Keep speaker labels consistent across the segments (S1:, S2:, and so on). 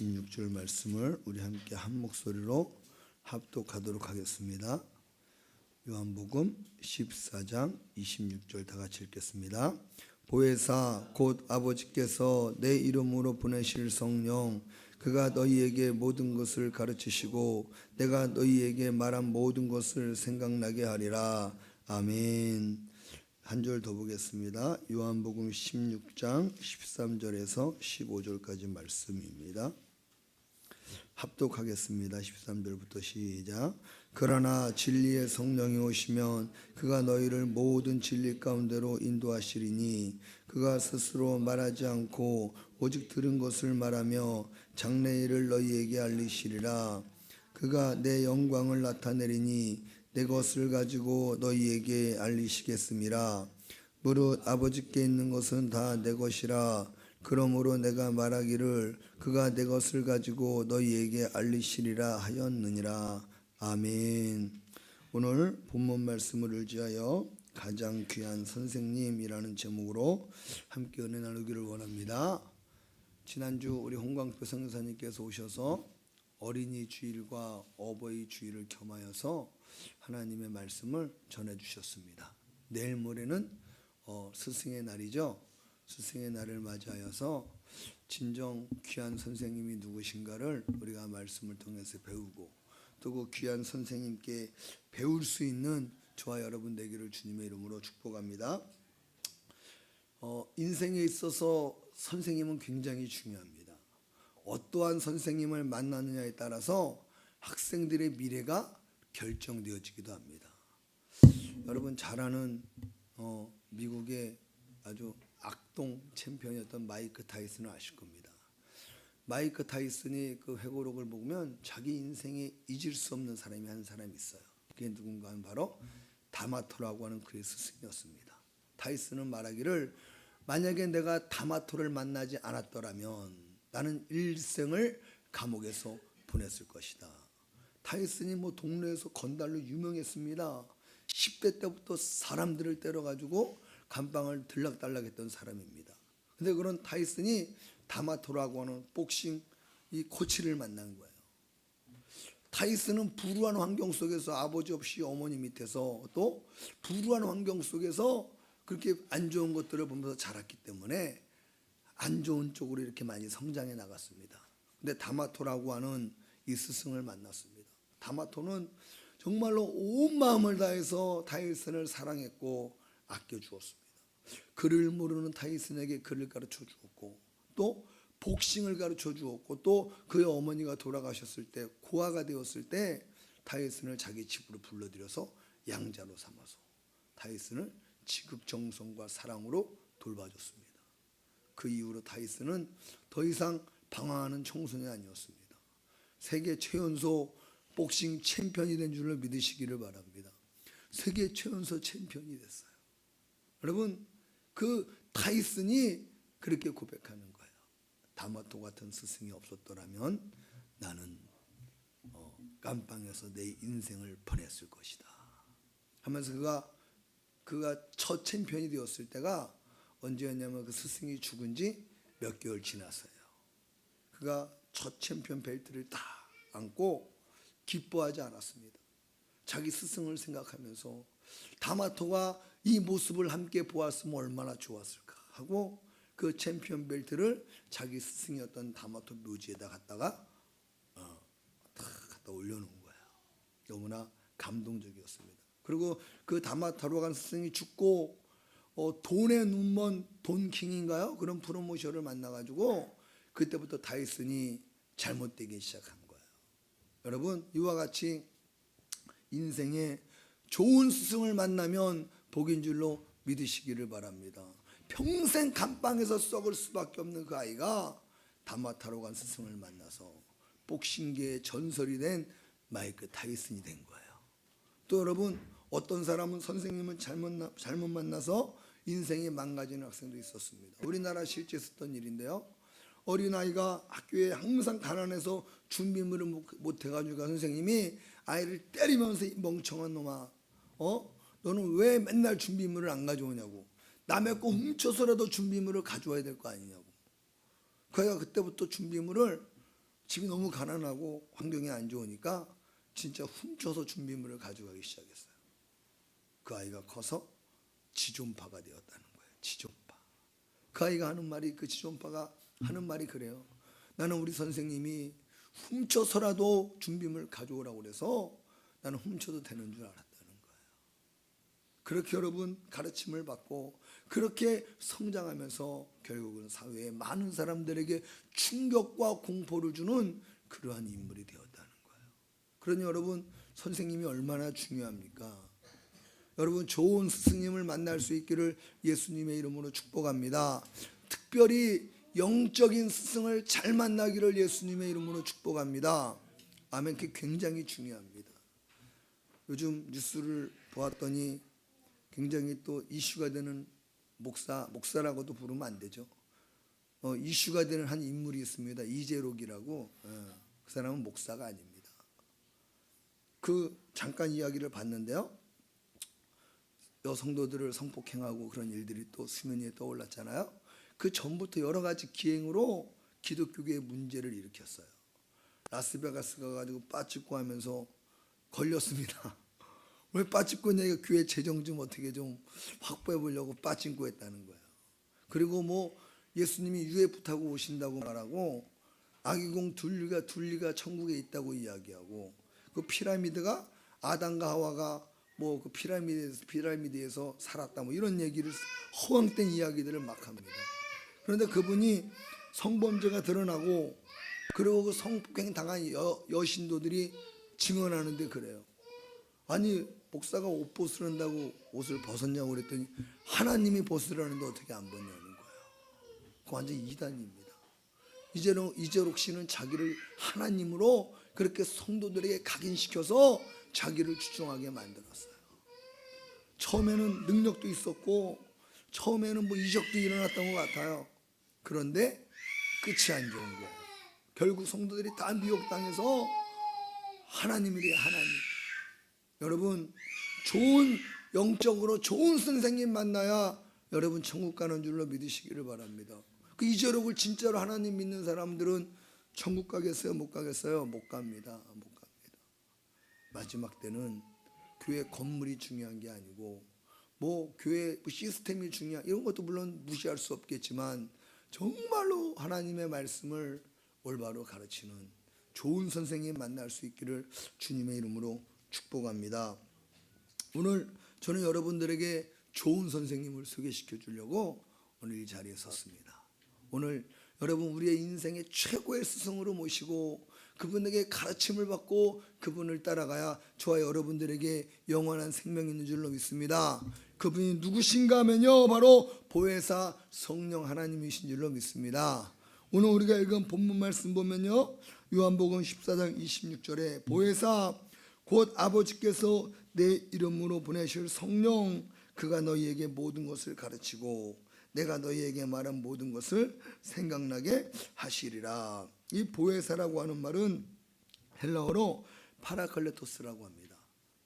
S1: 26절 말씀을 우리 함께 한 목소리로 합독하도록 하겠습니다. 요한복음 14장 26절 다 같이 읽겠습니다. 보혜사 곧 아버지께서 내 이름으로 보내실 성령 그가 너희에게 모든 것을 가르치시고 내가 너희에게 말한 모든 것을 생각나게 하리라. 아멘. 한 절 더 보겠습니다. 요한복음 16장 13절에서 15절까지 말씀입니다. 합독하겠습니다. 13절부터 시작. 그러나 진리의 성령이 오시면 그가 너희를 모든 진리 가운데로 인도하시리니 그가 스스로 말하지 않고 오직 들은 것을 말하며 장래 일을 너희에게 알리시리라. 그가 내 영광을 나타내리니 내 것을 가지고 너희에게 알리시겠음이라. 무릇 아버지께 있는 것은 다 내 것이라. 그러므로 내가 말하기를 그가 내 것을 가지고 너희에게 알리시리라 하였느니라. 아멘. 오늘 본문 말씀을 의지하여 가장 귀한 선생님이라는 제목으로 함께 은혜 나누기를 원합니다. 지난주 우리 홍광표 선교사님께서 오셔서 어린이 주일과 어버이 주일을 겸하여서 하나님의 말씀을 전해주셨습니다. 내일 모레는 스승의 날이죠. 스승의 날을 맞이하여서 진정 귀한 선생님이 누구신가를 우리가 말씀을 통해서 배우고 또 그 귀한 선생님께 배울 수 있는 저와 여러분 되기를 주님의 이름으로 축복합니다. 인생에 있어서 선생님은 굉장히 중요합니다. 어떠한 선생님을 만나느냐에 따라서 학생들의 미래가 결정되어지기도 합니다. 여러분 잘 아는 미국의 아주 악동 챔피언이었던 마이크 타이슨을 아실 겁니다. 마이크 타이슨이 그 회고록을 보면 자기 인생에 잊을 수 없는 사람이 한 사람이 있어요. 그게 누군가 하면 바로 다마토라고 하는 그의 스승이었습니다. 타이슨은 말하기를 만약에 내가 다마토를 만나지 않았더라면 나는 일생을 감옥에서 보냈을 것이다. 타이슨이 동네에서 건달로 유명했습니다. 10대 때부터 사람들을 때려가지고 감방을 들락달락했던 사람입니다. 근데 그런 타이슨이 다마토라고 하는 복싱 이 코치를 만난 거예요. 타이슨은 불우한 환경 속에서 아버지 없이 어머니 밑에서 또 불우한 환경 속에서 그렇게 안 좋은 것들을 보면서 자랐기 때문에 안 좋은 쪽으로 이렇게 많이 성장해 나갔습니다. 근데 다마토라고 하는 이 스승을 만났습니다. 다마토는 정말로 온 마음을 다해서 타이슨을 사랑했고 아껴주었습니다. 글을 모르는 타이슨에게 글을 가르쳐 주었고 또 복싱을 가르쳐 주었고 또 그의 어머니가 돌아가셨을 때 고아가 되었을 때 타이슨을 자기 집으로 불러들여서 양자로 삼아서 타이슨을 지극정성과 사랑으로 돌봐줬습니다. 그 이후로 타이슨은 더 이상 방황하는 청소년이 아니었습니다. 세계 최연소 복싱 챔피언이 된 줄을 믿으시기를 바랍니다. 세계 최연소 챔피언이 됐어요. 여러분 그 타이슨이 그렇게 고백하는 거예요. 다마토 같은 스승이 없었더라면 나는 감방에서 내 인생을 보냈을 것이다 하면서 그가 첫 챔피언이 되었을 때가 언제였냐면 그 스승이 죽은 지 몇 개월 지났어요. 그가 첫 챔피언 벨트를 딱 안고 기뻐하지 않았습니다. 자기 스승을 생각하면서 다마토가 이 모습을 함께 보았으면 얼마나 좋았을까 하고 그 챔피언 벨트를 자기 스승이었던 다마토 묘지에다 갖다 올려놓은 거예요. 너무나 감동적이었습니다. 그리고 그 다마토로 간 스승이 죽고 돈의 눈먼 돈킹인가요? 그런 프로모션을 만나가지고 그때부터 타이슨이 잘못되기 시작한 거예요. 여러분 이와 같이 인생에 좋은 스승을 만나면 복인 줄로 믿으시기를 바랍니다. 평생 감방에서 썩을 수밖에 없는 그 아이가 다마토로 간 스승을 만나서 복싱계의 전설이 된 마이크 타이슨이 된 거예요. 또 여러분 어떤 사람은 선생님을 잘못 만나서 인생이 망가지는 학생도 있었습니다. 우리나라 실제 있었던 일인데요. 어린아이가 학교에 항상 가난해서 준비물을 못 해가지고 선생님이 아이를 때리면서 이 멍청한 놈아 너는 왜 맨날 준비물을 안 가져오냐고 남의 거 훔쳐서라도 준비물을 가져와야 될 거 아니냐고. 그가 그때부터 준비물을 집이 너무 가난하고 환경이 안 좋으니까 진짜 훔쳐서 준비물을 가져가기 시작했어요. 그 아이가 커서 지존파가 되었다는 거예요. 지존파. 그 아이가 하는 말이, 그 지존파가 하는 말이 그래요. 나는 우리 선생님이 훔쳐서라도 준비물 가져오라고 그래서 나는 훔쳐도 되는 줄 알았다는 거예요. 그렇게 여러분 가르침을 받고 그렇게 성장하면서 결국은 사회에 많은 사람들에게 충격과 공포를 주는 그러한 인물이 되었다는 거예요. 그러니 여러분, 선생님이 얼마나 중요합니까? 여러분, 좋은 스승님을 만날 수 있기를 예수님의 이름으로 축복합니다. 특별히 영적인 스승을 잘 만나기를 예수님의 이름으로 축복합니다. 아멘. 그게 굉장히 중요합니다. 요즘 뉴스를 보았더니 굉장히 또 이슈가 되는 목사라고도 부르면 안 되죠. 이슈가 되는 한 인물이 있습니다. 이재록이라고. 그 사람은 목사가 아닙니다. 그 잠깐 이야기를 봤는데요. 여성도들을 성폭행하고 그런 일들이 또 수면 위에 떠올랐잖아요. 그 전부터 여러 가지 기행으로 기독교계의 문제를 일으켰어요. 라스베가스 가가지고 빠찍고 하면서 걸렸습니다. 왜 빠찍고 했냐, 교회 재정 좀 어떻게 좀 확보해 보려고 빠찍고 했다는 거예요. 그리고 뭐 예수님이 UFO 타고 오신다고 말하고 아기공 둘리가 천국에 있다고 이야기하고 그 피라미드가 아담과 하와가 뭐 그 피라미드에서 살았다 뭐 이런 얘기를 허황된 이야기들을 막 합니다. 그런데 그분이 성범죄가 드러나고 그리고 그 성폭행 당한 여신도들이 증언하는데 그래요. 아니 목사가 옷 벗으란다고 옷을 벗었냐고 그랬더니 하나님이 벗으라는데 어떻게 안 벗냐는 거예요. 그거 완전 이단입니다. 이재록 씨는 자기를 하나님으로 그렇게 성도들에게 각인시켜서 자기를 주장하게 만들었어요. 처음에는 능력도 있었고 처음에는 뭐 이적도 일어났던 것 같아요. 그런데 끝이 안 좋은 거예요. 결국 성도들이 다 미혹당해서 하나님이래, 하나님. 여러분, 좋은 영적으로 좋은 선생님 만나야 여러분 천국 가는 줄로 믿으시기를 바랍니다. 그 이재록을 진짜로 하나님 믿는 사람들은 천국 가겠어요? 못 가겠어요? 못 갑니다. 못 갑니다. 마지막 때는 교회 건물이 중요한 게 아니고 뭐 교회 시스템이 중요한, 이런 것도 물론 무시할 수 없겠지만 정말로 하나님의 말씀을 올바로 가르치는 좋은 선생님 만날 수 있기를 주님의 이름으로 축복합니다. 오늘 저는 여러분들에게 좋은 선생님을 소개시켜 주려고 오늘 이 자리에 섰습니다. 오늘 여러분 우리의 인생의 최고의 스승으로 모시고 그분에게 가르침을 받고 그분을 따라가야 저와 여러분들에게 영원한 생명이 있는 줄로 믿습니다. 그분이 누구신가 하면요, 바로 보혜사 성령 하나님이신 줄로 믿습니다. 오늘 우리가 읽은 본문 말씀 보면요, 요한복음 14장 26절에 보혜사 곧 아버지께서 내 이름으로 보내실 성령, 그가 너희에게 모든 것을 가르치고 내가 너희에게 말한 모든 것을 생각나게 하시리라. 이 보혜사라고 하는 말은 헬라어로 파라클레토스라고 합니다.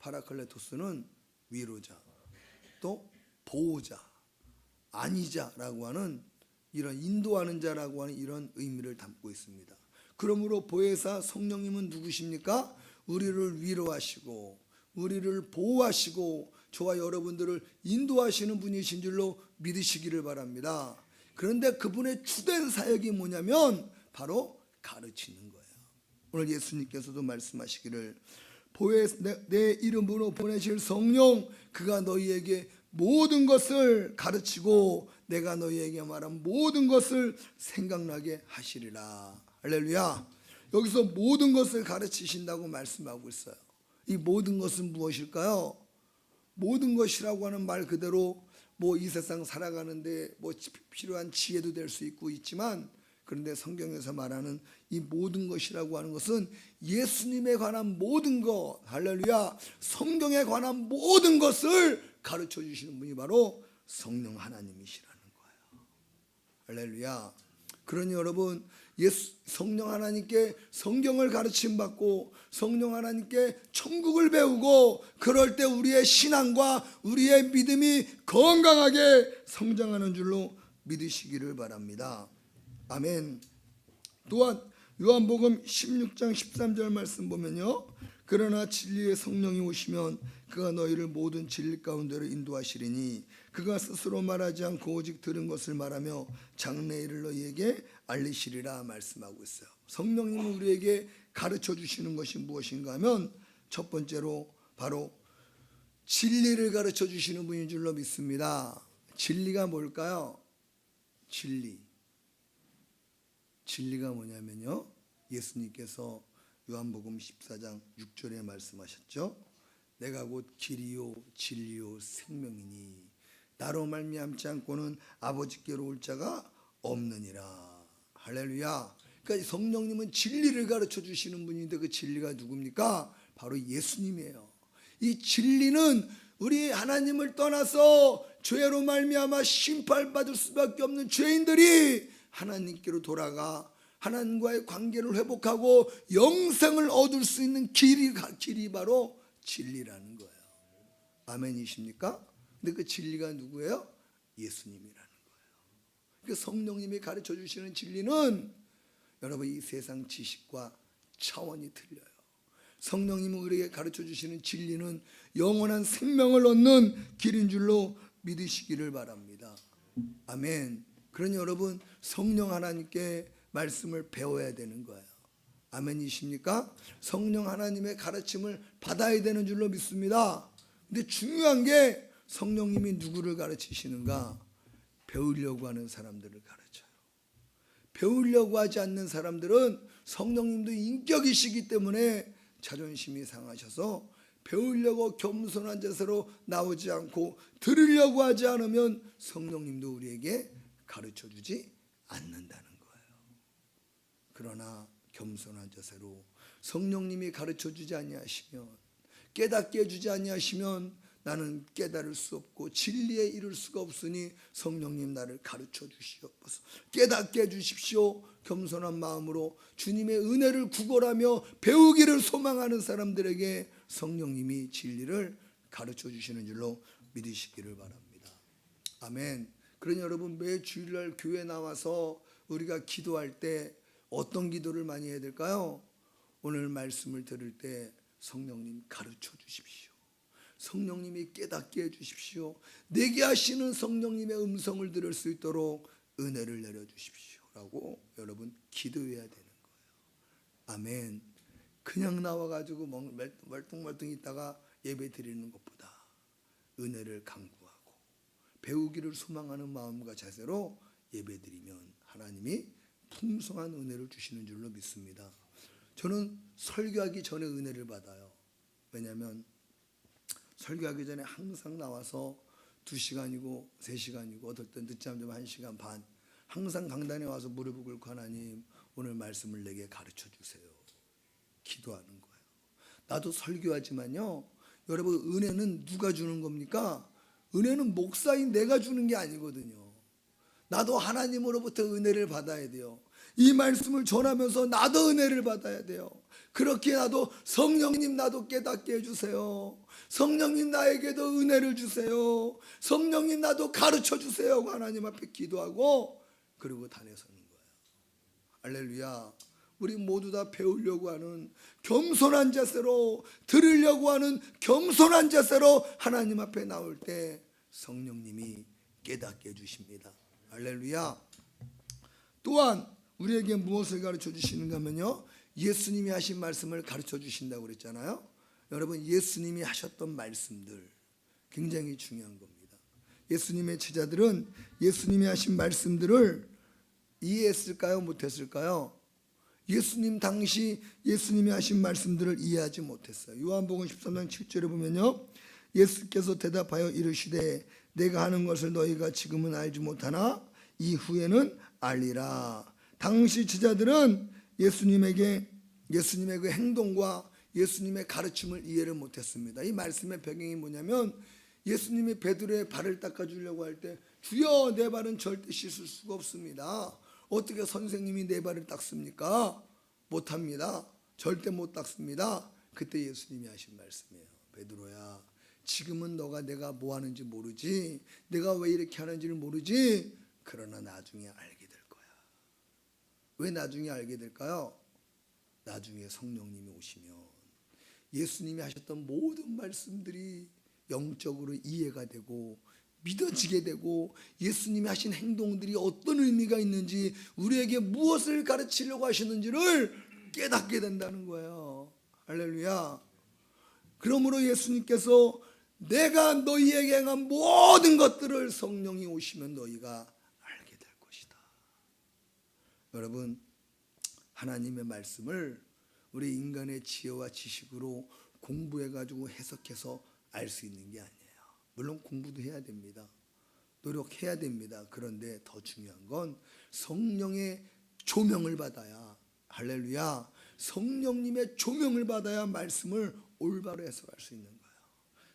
S1: 파라클레토스는 위로자, 또 보호자, 안위자라고 하는 이런 인도하는 자라고 하는 이런 의미를 담고 있습니다. 그러므로 보혜사 성령님은 누구십니까? 우리를 위로하시고 우리를 보호하시고 저와 여러분들을 인도하시는 분이신 줄로 믿으시기를 바랍니다. 그런데 그분의 주된 사역이 뭐냐면 바로 가르치는 거예요. 오늘 예수님께서도 말씀하시기를 내 이름으로 보내실 성령, 그가 너희에게 모든 것을 가르치고 내가 너희에게 말한 모든 것을 생각나게 하시리라. 할렐루야. 여기서 모든 것을 가르치신다고 말씀하고 있어요. 이 모든 것은 무엇일까요? 모든 것이라고 하는 말 그대로 뭐 이 세상 살아가는데 뭐 필요한 지혜도 될 수 있고 있지만, 그런데 성경에서 말하는 이 모든 것이라고 하는 것은 예수님에 관한 모든 것, 할렐루야, 성경에 관한 모든 것을 가르쳐 주시는 분이 바로 성령 하나님이시라는 거예요. 할렐루야. 그러니 여러분, 성령 하나님께 성경을 가르침 받고 성령 하나님께 천국을 배우고 그럴 때 우리의 신앙과 우리의 믿음이 건강하게 성장하는 줄로 믿으시기를 바랍니다. 아멘. 또한 요한복음 16장 13절 말씀 보면요, 그러나 진리의 성령이 오시면 그가 너희를 모든 진리 가운데로 인도하시리니 그가 스스로 말하지 않고 오직 들은 것을 말하며 장래 일을 너희에게 알리시리라 말씀하고 있어요. 성령님은 우리에게 가르쳐 주시는 것이 무엇인가 하면 첫 번째로 바로 진리를 가르쳐 주시는 분인 줄로 믿습니다. 진리가 뭘까요? 진리가 뭐냐면요, 예수님께서 요한복음 14장 6절에 말씀하셨죠. 내가 곧 길이요 진리요 생명이니 나로 말미암지 않고는 아버지께로 올 자가 없느니라. 할렐루야. 그러니까 성령님은 진리를 가르쳐 주시는 분인데 그 진리가 누굽니까? 바로 예수님이에요. 이 진리는 우리 하나님을 떠나서 죄로 말미암아 심판받을 수밖에 없는 죄인들이 하나님께로 돌아가 하나님과의 관계를 회복하고 영생을 얻을 수 있는 길이 바로 진리라는 거예요. 아멘이십니까? 근데 그 진리가 누구예요? 예수님이라는 거예요. 그 성령님이 가르쳐 주시는 진리는 여러분 이 세상 지식과 차원이 틀려요. 성령님이 우리에게 가르쳐 주시는 진리는 영원한 생명을 얻는 길인 줄로 믿으시기를 바랍니다. 아멘. 그러니 여러분 성령 하나님께 말씀을 배워야 되는 거예요. 아멘이십니까? 성령 하나님의 가르침을 받아야 되는 줄로 믿습니다. 근데 중요한 게 성령님이 누구를 가르치시는가? 배우려고 하는 사람들을 가르쳐요. 배우려고 하지 않는 사람들은 성령님도 인격이시기 때문에 자존심이 상하셔서 배우려고 겸손한 자세로 나오지 않고 들으려고 하지 않으면 성령님도 우리에게 가르쳐 주지 않는다는 거예요. 그러나 겸손한 자세로 성령님이 가르쳐 주지 아니하시면, 깨닫게 해주지 아니하시면 나는 깨달을 수 없고 진리에 이를 수가 없으니 성령님 나를 가르쳐 주시옵소서. 깨닫게 해주십시오. 겸손한 마음으로 주님의 은혜를 구걸하며 배우기를 소망하는 사람들에게 성령님이 진리를 가르쳐 주시는 줄로 믿으시기를 바랍니다. 아멘. 그러니 여러분 매 주일날 교회 나와서 우리가 기도할 때 어떤 기도를 많이 해야 될까요? 오늘 말씀을 들을 때 성령님 가르쳐 주십시오. 성령님이 깨닫게 해주십시오. 내게 하시는 성령님의 음성을 들을 수 있도록 은혜를 내려주십시오 라고 여러분 기도해야 되는 거예요. 아멘. 그냥 나와가지고 멀뚱멀뚱 있다가 예배 드리는 것보다 은혜를 간구하고 배우기를 소망하는 마음과 자세로 예배 드리면 하나님이 풍성한 은혜를 주시는 줄로 믿습니다. 저는 설교하기 전에 은혜를 받아요. 왜냐하면 설교하기 전에 항상 나와서 2시간이고 3시간이고 어떨 땐 늦잠 좀 1시간 반 항상 강단에 와서 무릎을 꿇고 하나님 오늘 말씀을 내게 가르쳐 주세요. 기도하는 거예요. 나도 설교하지만요, 여러분 은혜는 누가 주는 겁니까? 은혜는 목사인 내가 주는 게 아니거든요. 나도 하나님으로부터 은혜를 받아야 돼요. 이 말씀을 전하면서 나도 은혜를 받아야 돼요. 그렇게 나도 성령님 나도 깨닫게 해주세요. 성령님 나에게도 은혜를 주세요. 성령님 나도 가르쳐 주세요 하고 하나님 앞에 기도하고 그리고 단에 서는 거예요. 할렐루야. 우리 모두 다 배우려고 하는 겸손한 자세로, 들으려고 하는 겸손한 자세로 하나님 앞에 나올 때 성령님이 깨닫게 해주십니다. 할렐루야. 또한 우리에게 무엇을 가르쳐 주시는가 하면요, 예수님이 하신 말씀을 가르쳐 주신다고 그랬잖아요. 여러분 예수님이 하셨던 말씀들 굉장히 중요한 겁니다. 예수님의 제자들은 예수님이 하신 말씀들을 이해했을까요? 못했을까요? 예수님 당시 예수님이 하신 말씀들을 이해하지 못했어요. 요한복음 13장 7절에 보면요, 예수께서 대답하여 이르시되 내가 하는 것을 너희가 지금은 알지 못하나 이후에는 알리라. 당시 제자들은 예수님의 그 행동과 예수님의 가르침을 이해를 못했습니다. 이 말씀의 배경이 뭐냐면 예수님이 베드로의 발을 닦아주려고 할 때 주여 내 발은 절대 씻을 수가 없습니다. 어떻게 선생님이 내 발을 닦습니까? 못합니다. 절대 못 닦습니다. 그때 예수님이 하신 말씀이에요. 베드로야, 지금은 너가 내가 뭐 하는지 모르지, 내가 왜 이렇게 하는지를 모르지, 그러나 나중에 알게 될 거야. 왜 나중에 알게 될까요? 나중에 성령님이 오시면 예수님이 하셨던 모든 말씀들이 영적으로 이해가 되고 믿어지게 되고 예수님이 하신 행동들이 어떤 의미가 있는지 우리에게 무엇을 가르치려고 하시는지를 깨닫게 된다는 거예요. 할렐루야. 그러므로 예수님께서 내가 너희에게 행한 모든 것들을 성령이 오시면 너희가 알게 될 것이다. 여러분, 하나님의 말씀을 우리 인간의 지혜와 지식으로 공부해가지고 해석해서 알 수 있는 게 아니에요. 물론 공부도 해야 됩니다. 노력해야 됩니다. 그런데 더 중요한 건 성령의 조명을 받아야, 할렐루야, 성령님의 조명을 받아야 말씀을 올바로 해석할 수 있는 거예요.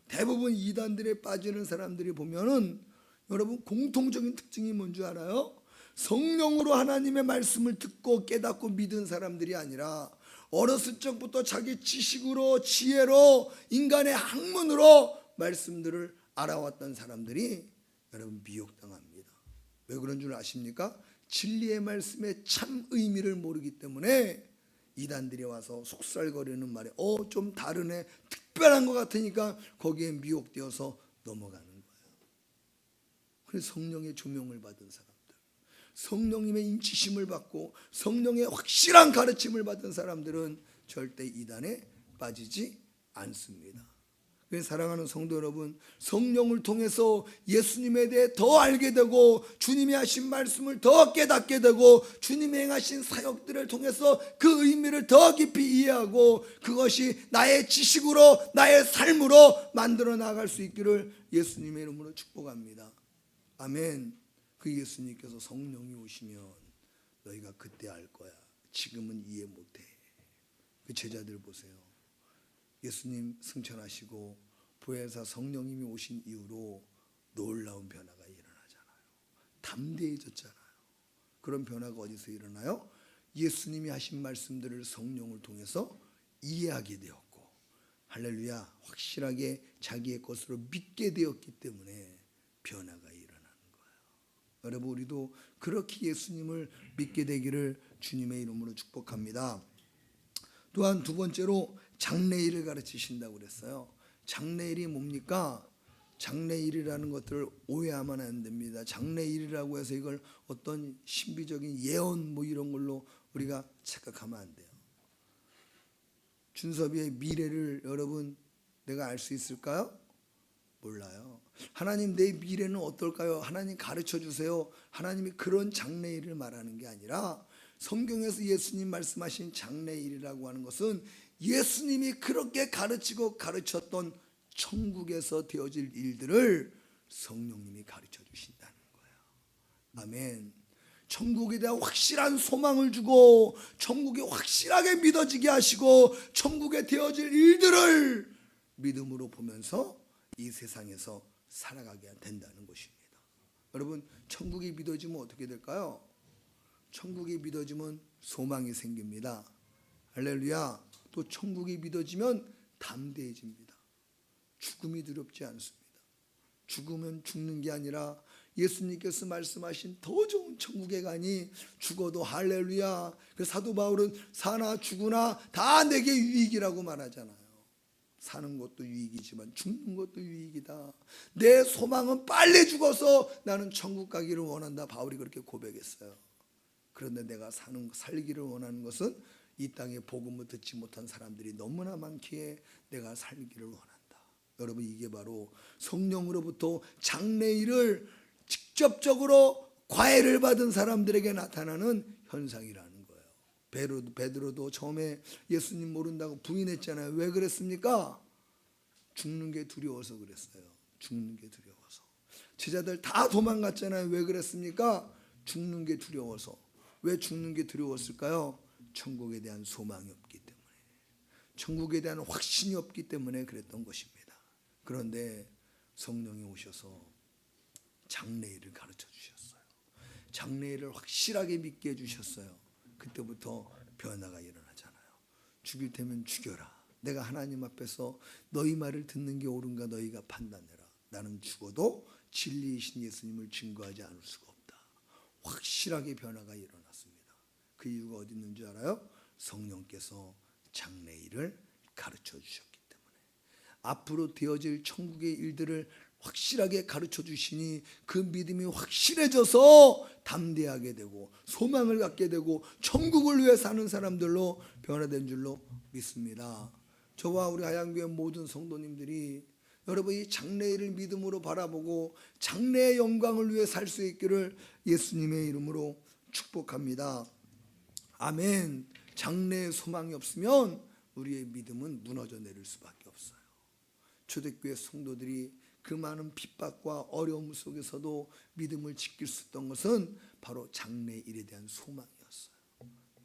S1: 대부분 이단들에 빠지는 사람들이 보면은 여러분 공통적인 특징이 뭔지 알아요? 성령으로 하나님의 말씀을 듣고 깨닫고 믿은 사람들이 아니라 어렸을 적부터 자기 지식으로 지혜로 인간의 학문으로 말씀들을 알아왔던 사람들이 여러분 미혹당합니다. 왜 그런 줄 아십니까? 진리의 말씀의 참 의미를 모르기 때문에 이단들이 와서 속살거리는 말에 좀 다르네, 특별한 것 같으니까 거기에 미혹되어서 넘어가는 거예요. 그래서 성령의 조명을 받은 사람들, 성령님의 인치심을 받고 성령의 확실한 가르침을 받은 사람들은 절대 이단에 빠지지 않습니다. 그래서 사랑하는 성도 여러분, 성령을 통해서 예수님에 대해 더 알게 되고 주님이 하신 말씀을 더 깨닫게 되고 주님이 행하신 사역들을 통해서 그 의미를 더 깊이 이해하고 그것이 나의 지식으로 나의 삶으로 만들어 나갈 수 있기를 예수님의 이름으로 축복합니다. 아멘. 그 예수님께서 성령이 오시면 너희가 그때 알 거야. 지금은 이해 못해. 그 제자들 보세요. 예수님 승천하시고 보혜사 성령님이 오신 이후로 놀라운 변화가 일어나잖아요. 담대해졌잖아요. 그런 변화가 어디서 일어나요? 예수님이 하신 말씀들을 성령을 통해서 이해하게 되었고, 할렐루야, 확실하게 자기의 것으로 믿게 되었기 때문에 변화가 일어나는 거예요. 여러분, 우리도 그렇게 예수님을 믿게 되기를 주님의 이름으로 축복합니다. 또한 두 번째로 장래일을 가르치신다고 그랬어요. 장래일이 뭡니까? 장래일이라는 것들을 오해하면 안 됩니다. 장래일이라고 해서 이걸 어떤 신비적인 예언 이런 걸로 우리가 착각하면 안 돼요. 준섭이의 미래를 여러분 내가 알 수 있을까요? 몰라요. 하나님 내 미래는 어떨까요? 하나님 가르쳐 주세요. 하나님이 그런 장래일을 말하는 게 아니라 성경에서 예수님 말씀하신 장래일이라고 하는 것은 예수님이 그렇게 가르치고 가르쳤던 천국에서 되어질 일들을 성령님이 가르쳐 주신다는 거예요. 아멘. 천국에 대한 확실한 소망을 주고 천국이 확실하게 믿어지게 하시고 천국에 되어질 일들을 믿음으로 보면서 이 세상에서 살아가게 된다는 것입니다. 여러분, 천국이 믿어지면 어떻게 될까요? 천국이 믿어지면 소망이 생깁니다. 할렐루야. 또 천국이 믿어지면 담대해집니다. 죽음이 두렵지 않습니다. 죽으면 죽는 게 아니라 예수님께서 말씀하신 더 좋은 천국에 가니 죽어도 할렐루야. 그래서 사도 바울은 사나 죽으나 다 내게 유익이라고 말하잖아요. 사는 것도 유익이지만 죽는 것도 유익이다. 내 소망은 빨리 죽어서 나는 천국 가기를 원한다. 바울이 그렇게 고백했어요. 그런데 내가 살기를 원하는 것은 이 땅에 복음을 듣지 못한 사람들이 너무나 많기에 내가 살기를 원한다. 여러분, 이게 바로 성령으로부터 장래일을 직접적으로 과외를 받은 사람들에게 나타나는 현상이라는 거예요. 베드로도 처음에 예수님 모른다고 부인했잖아요. 왜 그랬습니까? 죽는 게 두려워서 그랬어요. 죽는 게 두려워서. 제자들 다 도망갔잖아요. 왜 그랬습니까? 죽는 게 두려워서. 왜 죽는 게 두려웠을까요? 천국에 대한 소망이 없기 때문에, 천국에 대한 확신이 없기 때문에 그랬던 것입니다. 그런데 성령이 오셔서 장래일을 가르쳐 주셨어요. 장래일을 확실하게 믿게 해주셨어요. 그때부터 변화가 일어나잖아요. 죽일 테면 죽여라. 내가 하나님 앞에서 너희 말을 듣는 게 옳은가 너희가 판단해라. 나는 죽어도 진리이신 예수님을 증거하지 않을 수가 없다. 확실하게 변화가 일어났습니다. 그 이유가 어디 있는 줄 알아요? 성령께서 장래일을 가르쳐 주셨기 때문에 앞으로 되어질 천국의 일들을 확실하게 가르쳐 주시니 그 믿음이 확실해져서 담대하게 되고 소망을 갖게 되고 천국을 위해 사는 사람들로 변화된 줄로 믿습니다. 저와 우리 하양교회 모든 성도님들이 여러분 이 장래일을 믿음으로 바라보고 장래의 영광을 위해 살 수 있기를 예수님의 이름으로 축복합니다. 아멘. 장래의 소망이 없으면 우리의 믿음은 무너져 내릴 수밖에 없어요. 초대교회 성도들이 그 많은 핍박과 어려움 속에서도 믿음을 지킬 수 있던 것은 바로 장래일에 대한 소망이었어요.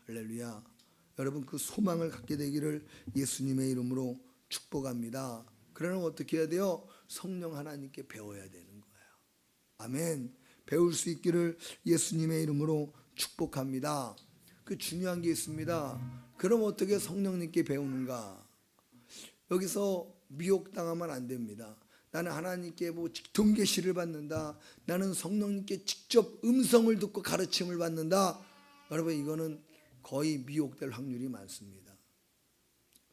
S1: 할렐루야. 여러분 그 소망을 갖게 되기를 예수님의 이름으로 축복합니다. 그러면 어떻게 해야 돼요? 성령 하나님께 배워야 되는 거예요. 아멘. 배울 수 있기를 예수님의 이름으로 축복합니다. 그 중요한 게 있습니다. 그럼 어떻게 성령님께 배우는가? 여기서 미혹당하면 안 됩니다. 나는 하나님께 뭐 직통 계시를 받는다. 나는 성령님께 직접 음성을 듣고 가르침을 받는다. 여러분 이거는 거의 미혹될 확률이 많습니다.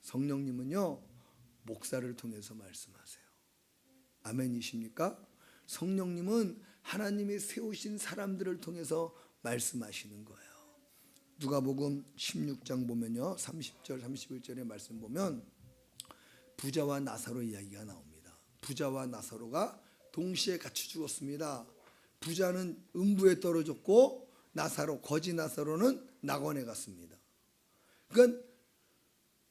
S1: 성령님은요 목사를 통해서 말씀하세요. 아멘이십니까? 성령님은 하나님이 세우신 사람들을 통해서 말씀하시는 거예요. 누가복음 16장 보면요 30절 31절의 말씀 보면 부자와 나사로 이야기가 나옵니다. 부자와 나사로가 동시에 같이 죽었습니다. 부자는 음부에 떨어졌고 거지 나사로는 낙원에 갔습니다. 그러니까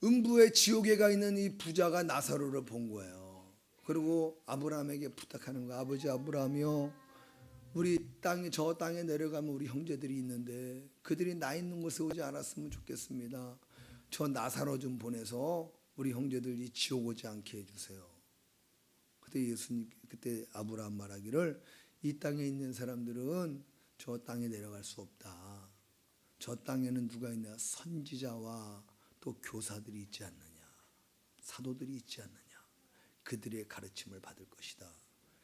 S1: 음부의 지옥에 가 있는 이 부자가 나사로를 본 거예요. 그리고 아브라함에게 부탁하는 거예요. 아버지 아브라함이요, 우리 저 땅에 내려가면 우리 형제들이 있는데 그들이 나 있는 곳에 오지 않았으면 좋겠습니다. 저 나사로 좀 보내서 우리 형제들이 지옥 오지 않게 해주세요. 그때 아브라함 말하기를 이 땅에 있는 사람들은 저 땅에 내려갈 수 없다. 저 땅에는 누가 있냐? 선지자와 또 교사들이 있지 않느냐, 사도들이 있지 않느냐, 그들의 가르침을 받을 것이다.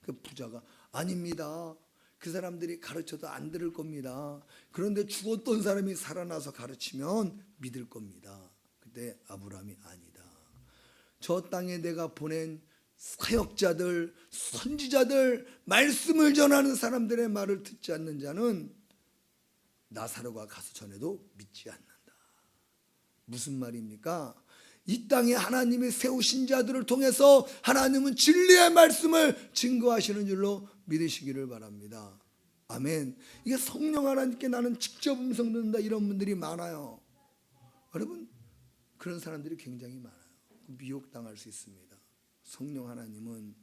S1: 그 부자가 아닙니다. 그 사람들이 가르쳐도 안 들을 겁니다. 그런데 죽었던 사람이 살아나서 가르치면 믿을 겁니다. 그때 아브라함이 아니다. 저 땅에 내가 보낸 사역자들, 선지자들, 말씀을 전하는 사람들의 말을 듣지 않는 자는 나사로가 가서 전해도 믿지 않는다. 무슨 말입니까? 이 땅에 하나님이 세우신 자들을 통해서 하나님은 진리의 말씀을 증거하시는 줄로 믿으시기를 바랍니다. 아멘. 이게 성령 하나님께 나는 직접 음성 듣는다 이런 분들이 많아요. 여러분 그런 사람들이 굉장히 많아요. 미혹당할 수 있습니다. 성령 하나님은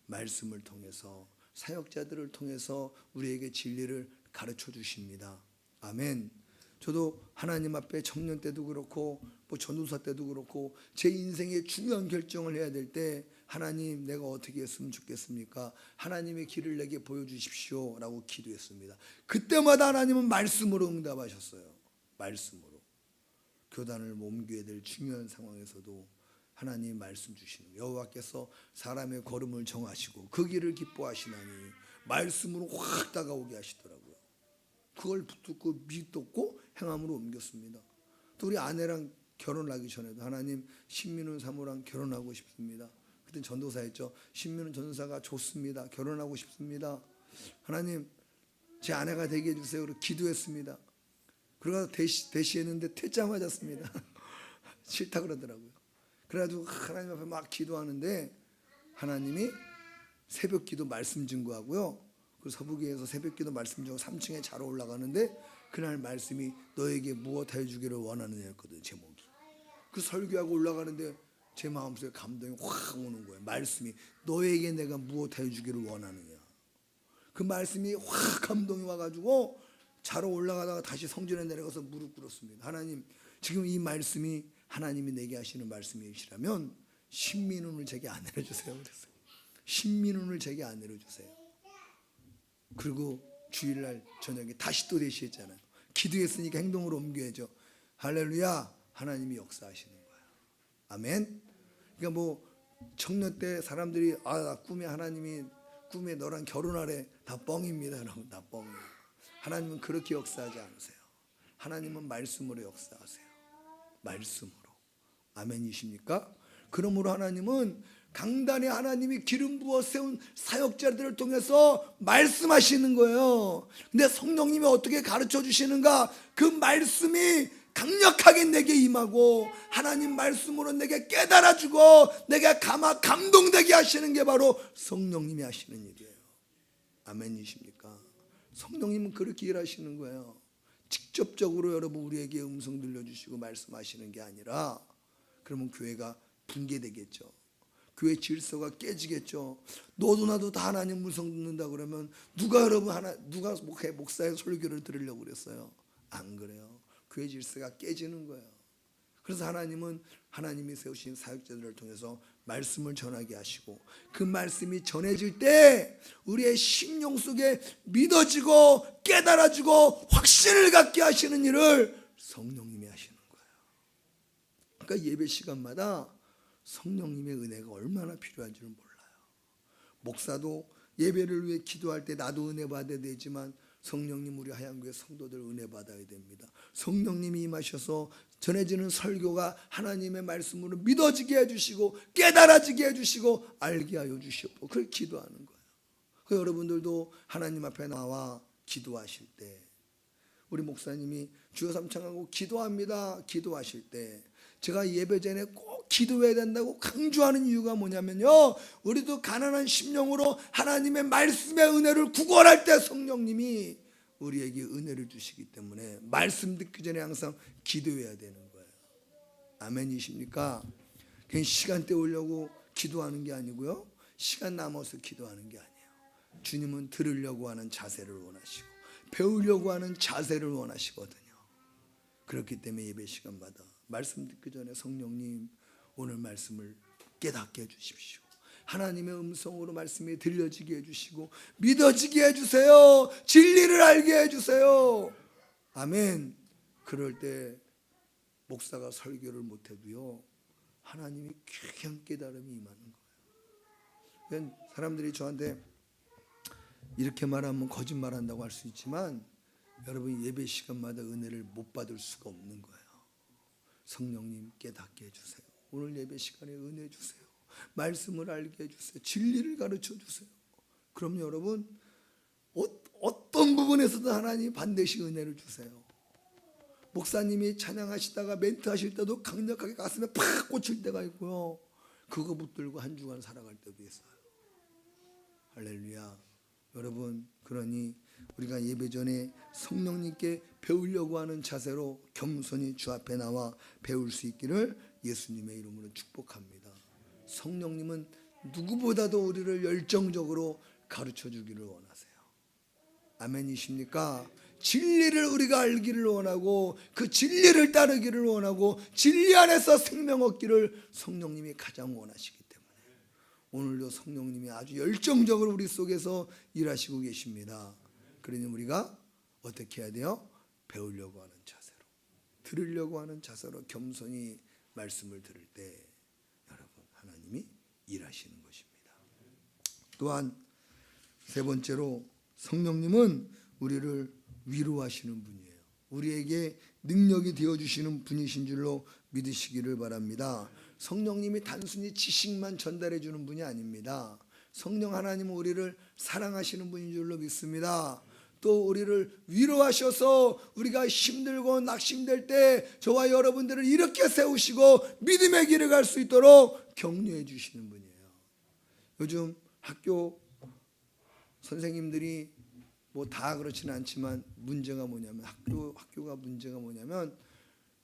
S1: 말씀을 통해서 사역자들을 통해서 우리에게 진리를 가르쳐 주십니다. 아멘. 저도 하나님 앞에 청년 때도 그렇고 뭐 전도사 때도 그렇고 제 인생의 중요한 결정을 해야 될 때 하나님 내가 어떻게 했으면 좋겠습니까? 하나님의 길을 내게 보여주십시오 라고 기도했습니다. 그때마다 하나님은 말씀으로 응답하셨어요. 말씀으로. 교단을 옮겨야 될 중요한 상황에서도 하나님 말씀 주시는 거예요. 여호와께서 사람의 걸음을 정하시고 그 길을 기뻐하시나니 말씀으로 확 다가오게 하시더라고요. 그걸 붙들고 믿었고 행함으로 옮겼습니다. 또 우리 아내랑 결혼하기 전에도 하나님 신민훈 사모랑 결혼하고 싶습니다. 그때 전도사였죠. 신민훈 전도사가 좋습니다. 결혼하고 싶습니다. 하나님 제 아내가 되게 해주세요. 그리고 기도했습니다. 그러고 대시했는데 퇴짜 맞았습니다. 싫다 그러더라고요. 그래가지고 하나님 앞에 막 기도하는데 하나님이 새벽 기도 말씀 증거하고요. 그 서부교회에서 새벽 기도 말씀 증거 3층에 자러 올라가는데 그날 말씀이 너에게 무엇하여 주기를 원하느냐였거든요. 제목이. 그 설교하고 올라가는데 제 마음속에 감동이 확 오는 거예요. 말씀이 너에게 내가 무엇하여 주기를 원하느냐. 그 말씀이 확 감동이 와가지고 자러 올라가다가 다시 성전에 내려가서 무릎 꿇었습니다. 하나님 지금 이 말씀이 하나님이 내게 하시는 말씀이시라면 신민훈을 제게 안 내려주세요. 그랬어요. 신민훈을 제게 안 내려주세요. 그리고 주일날 저녁에 다시 또 대시했잖아요. 기도했으니까 행동으로 옮겨야죠. 할렐루야. 하나님이 역사하시는 거예요. 아멘. 그러니까 뭐 청년 때 사람들이 나 꿈에 하나님이 꿈에 너랑 결혼하래. 다 뻥입니다. 여러분 다 뻥이에요. 하나님은 그렇게 역사하지 않으세요. 하나님은 말씀으로 역사하세요. 말씀으로. 아멘이십니까? 그러므로 하나님은 강단에 하나님이 기름 부어 세운 사역자들을 통해서 말씀하시는 거예요. 근데 성령님이 어떻게 가르쳐 주시는가? 그 말씀이 강력하게 내게 임하고 하나님 말씀으로 내게 깨달아주고 내게 감동되게 하시는 게 바로 성령님이 하시는 일이에요. 아멘이십니까? 성령님은 그렇게 일하시는 거예요. 직접적으로 여러분 우리에게 음성 들려주시고 말씀하시는 게 아니라, 그러면 교회가 붕괴되겠죠. 교회 질서가 깨지겠죠. 너도 나도 다 하나님 음성 듣는다 그러면 누가 목사의 설교를 들으려고 그랬어요? 안 그래요. 교회 질서가 깨지는 거예요. 그래서 하나님은 하나님이 세우신 사역자들을 통해서 말씀을 전하게 하시고, 그 말씀이 전해질 때 우리의 심령 속에 믿어지고 깨달아지고 확신을 갖게 하시는 일을 성령님이 하시는 거예요. 그러니까 예배 시간마다 성령님의 은혜가 얼마나 필요한지를 몰라요. 목사도 예배를 위해 기도할 때 나도 은혜 받아야 되지만 성령님 우리 하얀교회 성도들 은혜 받아야 됩니다. 성령님이 임하셔서 전해지는 설교가 하나님의 말씀으로 믿어지게 해주시고 깨달아지게 해주시고 알게 하여 주시옵고, 그걸 기도하는 거예요. 그 여러분들도 하나님 앞에 나와 기도하실 때, 우리 목사님이 주여 삼창하고 기도합니다 기도하실 때 제가 예배 전에 꼭 기도해야 된다고 강조하는 이유가 뭐냐면요, 우리도 가난한 심령으로 하나님의 말씀의 은혜를 구걸할 때 성령님이 우리에게 은혜를 주시기 때문에 말씀 듣기 전에 항상 기도해야 되는 거예요. 아멘이십니까? 그냥 시간 때우려고 기도하는 게 아니고요, 시간 남아서 기도하는 게 아니에요. 주님은 들으려고 하는 자세를 원하시고 배우려고 하는 자세를 원하시거든요. 그렇기 때문에 예배 시간마다 말씀 듣기 전에 성령님 오늘 말씀을 깨닫게 해주십시오. 하나님의 음성으로 말씀이 들려지게 해주시고 믿어지게 해주세요. 진리를 알게 해주세요. 아멘. 그럴 때 목사가 설교를 못해도요 하나님이 귀한 깨달음이 임하는 거예요. 사람들이 저한테 이렇게 말하면 거짓말한다고 할 수 있지만 여러분 예배 시간마다 은혜를 못 받을 수가 없는 거예요. 성령님 깨닫게 해주세요. 오늘 예배 시간에 은혜 주세요. 말씀을 알게 해주세요. 진리를 가르쳐 주세요. 그럼 여러분 어떤 부분에서도 하나님 반드시 은혜를 주세요. 목사님이 찬양하시다가 멘트 하실 때도 강력하게 가슴에 팍 꽂힐 때가 있고요, 그거 붙들고 한 주간 살아갈 때도 있어요. 할렐루야. 여러분, 그러니 우리가 예배 전에 성령님께 배우려고 하는 자세로 겸손히 주 앞에 나와 배울 수 있기를 예수님의 이름으로 축복합니다. 성령님은 누구보다도 우리를 열정적으로 가르쳐 주기를 원하세요. 아멘이십니까? 진리를 우리가 알기를 원하고 그 진리를 따르기를 원하고 진리 안에서 생명 얻기를 성령님이 가장 원하시기 때문에 오늘도 성령님이 아주 열정적으로 우리 속에서 일하시고 계십니다. 그러니 우리가 어떻게 해야 돼요? 배우려고 하는 자세로, 들으려고 하는 자세로 겸손히 말씀을 들을 때 여러분 하나님이 일하시는 것입니다. 또한 세 번째로 성령님은 우리를 위로하시는 분이에요. 우리에게 능력이 되어주시는 분이신 줄로 믿으시기를 바랍니다. 성령님이 단순히 지식만 전달해 주는 분이 아닙니다. 성령 하나님은 우리를 사랑하시는 분인 줄로 믿습니다. 또 우리를 위로하셔서 우리가 힘들고 낙심될 때 저와 여러분들을 이렇게 세우시고 믿음의 길을 갈 수 있도록 격려해 주시는 분이에요. 요즘 학교 선생님들이 뭐 다 그렇지는 않지만 문제가 뭐냐면 학교가 문제가 뭐냐면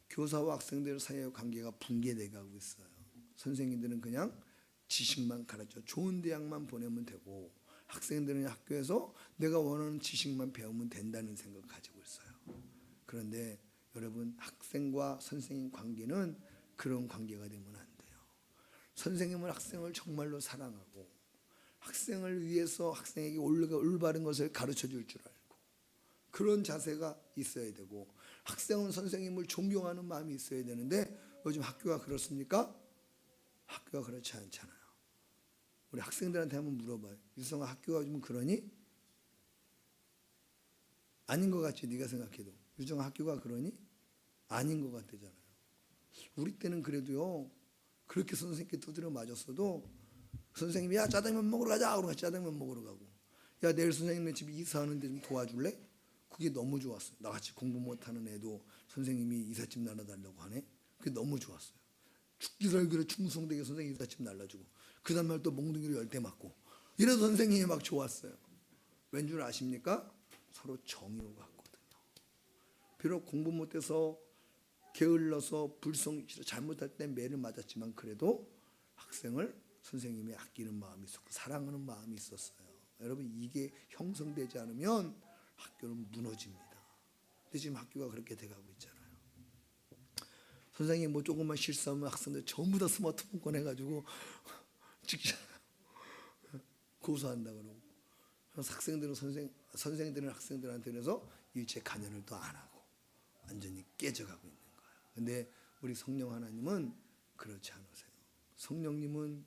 S1: 교사와 학생들 사이의 관계가 붕괴돼 가고 있어요. 선생님들은 그냥 지식만 가르쳐 좋은 대학만 보내면 되고 학생들은 학교에서 내가 원하는 지식만 배우면 된다는 생각을 가지고 있어요. 그런데 여러분 학생과 선생님 관계는 그런 관계가 되면 안 돼요. 선생님은 학생을 정말로 사랑하고 학생을 위해서 학생에게 올바른 것을 가르쳐 줄 줄 알고 그런 자세가 있어야 되고 학생은 선생님을 존경하는 마음이 있어야 되는데 요즘 학교가 그렇습니까? 학교가 그렇지 않잖아요. 우리 학생들한테 한번 물어봐요. 유성아 학교가 좀 그러니? 아닌 것 같지 네가 생각해도. 유정아 학교가 그러니? 아닌 것 같대잖아요. 우리 때는 그래도요, 그렇게 선생님께 두드려 맞았어도 선생님이 야 짜장면 먹으러 가자 그러고 짜장면 먹으러 가고, 야 내일 선생님네 집 이사하는데 좀 도와줄래? 그게 너무 좋았어요. 나같이 공부 못하는 애도 선생님이 이삿짐 날라달라고 하네. 그게 너무 좋았어요. 죽기 살기로 충성되게 선생님 이삿짐 날라주고 그 다음날 또 몽둥이로 10대 맞고 이래서 선생님이 막 좋았어요. 왠 줄 아십니까? 서로 정의로 갔거든요. 비록 공부 못해서 게을러서 불성실해서 잘못할 때 매를 맞았지만 그래도 학생을 선생님이 아끼는 마음이 있었고 사랑하는 마음이 있었어요. 여러분, 이게 형성되지 않으면 학교는 무너집니다. 근데 지금 학교가 그렇게 돼가고 있잖아요. 선생님 뭐 조금만 실수하면 학생들 전부 다 스마트폰 꺼내가지고 찍잖아요. 고소한다 그러고. 학생들은 선생들은 학생들한테 그래서 일체 간여를 또 안 하고 완전히 깨져가고 있는 거예요. 근데 우리 성령 하나님은 그렇지 않으세요. 성령님은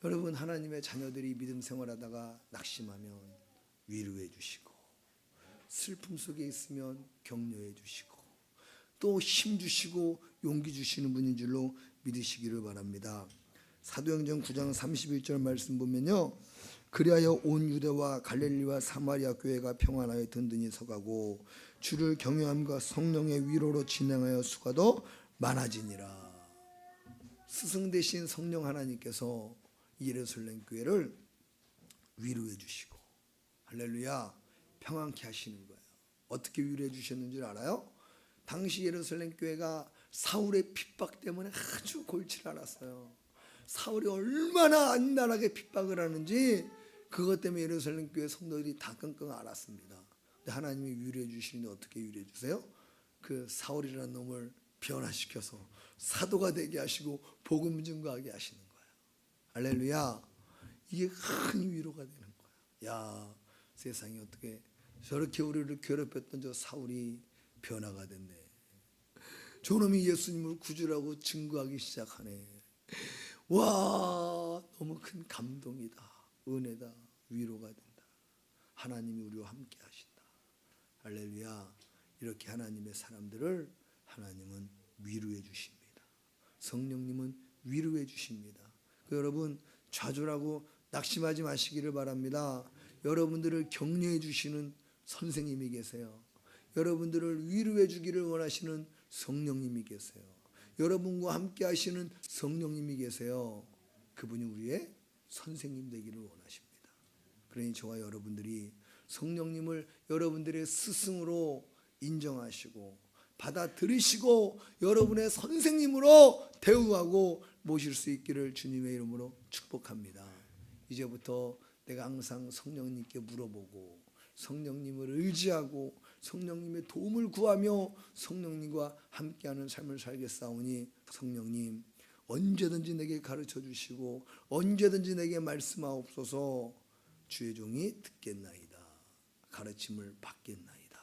S1: 여러분, 하나님의 자녀들이 믿음 생활하다가 낙심하면 위로해 주시고, 슬픔 속에 있으면 격려해 주시고, 또 힘 주시고 용기 주시는 분인 줄로 믿으시기를 바랍니다. 사도행전 9장 31절 말씀 보면요, 그리하여 온 유대와 갈릴리와 사마리아 교회가 평안하여 든든히 서가고 주를 경외함과 성령의 위로로 진행하여 수가 더 많아지니라. 스승 되신 성령 하나님께서 예루살렘 교회를 위로해 주시고, 할렐루야, 평안케 하시는 거예요. 어떻게 위로해 주셨는 줄 알아요? 당시 예루살렘 교회가 사울의 핍박 때문에 아주 골치를 앓았어요. 사울이 얼마나 안나라하게 핍박을 하는지 그것 때문에 예루살렘 교회 성도들이 다 끙끙 앓았습니다. 근데 하나님이 위로해 주시는데 어떻게 위로해 주세요? 그 사울이라는 놈을 변화시켜서 사도가 되게 하시고 복음 증거하게 하시는 거예요. 할렐루야. 이게 큰 위로가 되는 거예요. 야, 세상에 어떻게 저렇게 우리를 괴롭혔던 저 사울이 변화가 됐네. 저놈이 예수님을 구주라고 증거하기 시작하네. 와, 너무 큰 감동이다. 은혜다. 위로가 된다. 하나님이 우리와 함께 하신다. 할렐루야. 이렇게 하나님의 사람들을 하나님은 위로해 주십니다. 성령님은 위로해 주십니다. 여러분, 좌절하고 낙심하지 마시기를 바랍니다. 여러분들을 격려해 주시는 선생님이 계세요. 여러분들을 위로해 주기를 원하시는 성령님이 계세요. 여러분과 함께 하시는 성령님이 계세요. 그분이 우리의 선생님 되기를 원하십니다. 그러니 저와 여러분들이 성령님을 여러분들의 스승으로 인정하시고 받아들이시고 여러분의 선생님으로 대우하고 모실 수 있기를 주님의 이름으로 축복합니다. 이제부터 내가 항상 성령님께 물어보고 성령님을 의지하고 성령님의 도움을 구하며 성령님과 함께하는 삶을 살겠사오니 성령님 언제든지 내게 가르쳐 주시고 언제든지 내게 말씀하옵소서. 주의 종이 듣겠나이다. 가르침을 받겠나이다.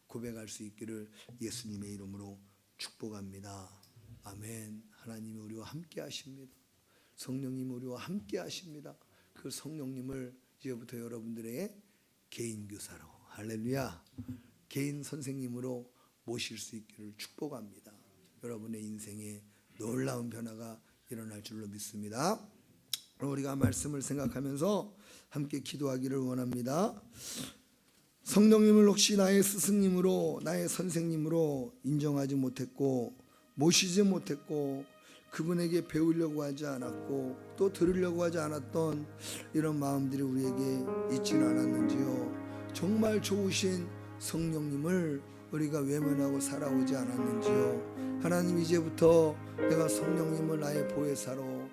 S1: 고백할 수 있기를 예수님의 이름으로 축복합니다. 아멘. 하나님이 우리와 함께 하십니다. 성령님이 우리와 함께 하십니다. 그 성령님을 이제부터 여러분들의 개인 교사로, 할렐루야, 개인 선생님으로 모실 수 있기를 축복합니다. 여러분의 인생에 놀라운 변화가 일어날 줄로 믿습니다. 우리가 말씀을 생각하면서 함께 기도하기를 원합니다. 성령님을 혹시 나의 스승님으로 나의 선생님으로 인정하지 못했고 모시지 못했고 그분에게 배우려고 하지 않았고 또 들으려고 하지 않았던 이런 마음들이 우리에게 있지는 않았는지요. 정말 좋으신 성령님을 우리가 외면하고 살아오지 않았는지요. 하나님, 이제부터 내가 성령님을 나의 보혜사로,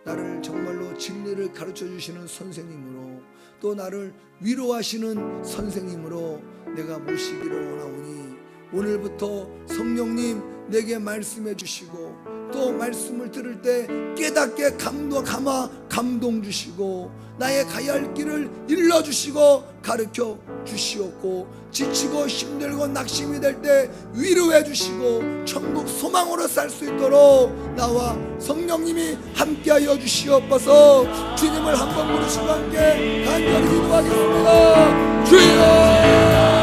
S1: 나를 정말로 진리를 가르쳐 주시는 선생님으로, 또 나를 위로하시는 선생님으로 내가 모시기를 원하오니 오늘부터 성령님 내게 말씀해 주시고 또 말씀을 들을 때 깨닫게 감동 주시고 나의 가야 할 길을 일러주시고 가르쳐 주시옵고 지치고 힘들고 낙심이 될 때 위로해 주시고 천국 소망으로 살 수 있도록 나와 성령님이 함께하여 주시옵소서. 주님을 한번 부르시고 함께 간절히 기도하겠습니다. 주여!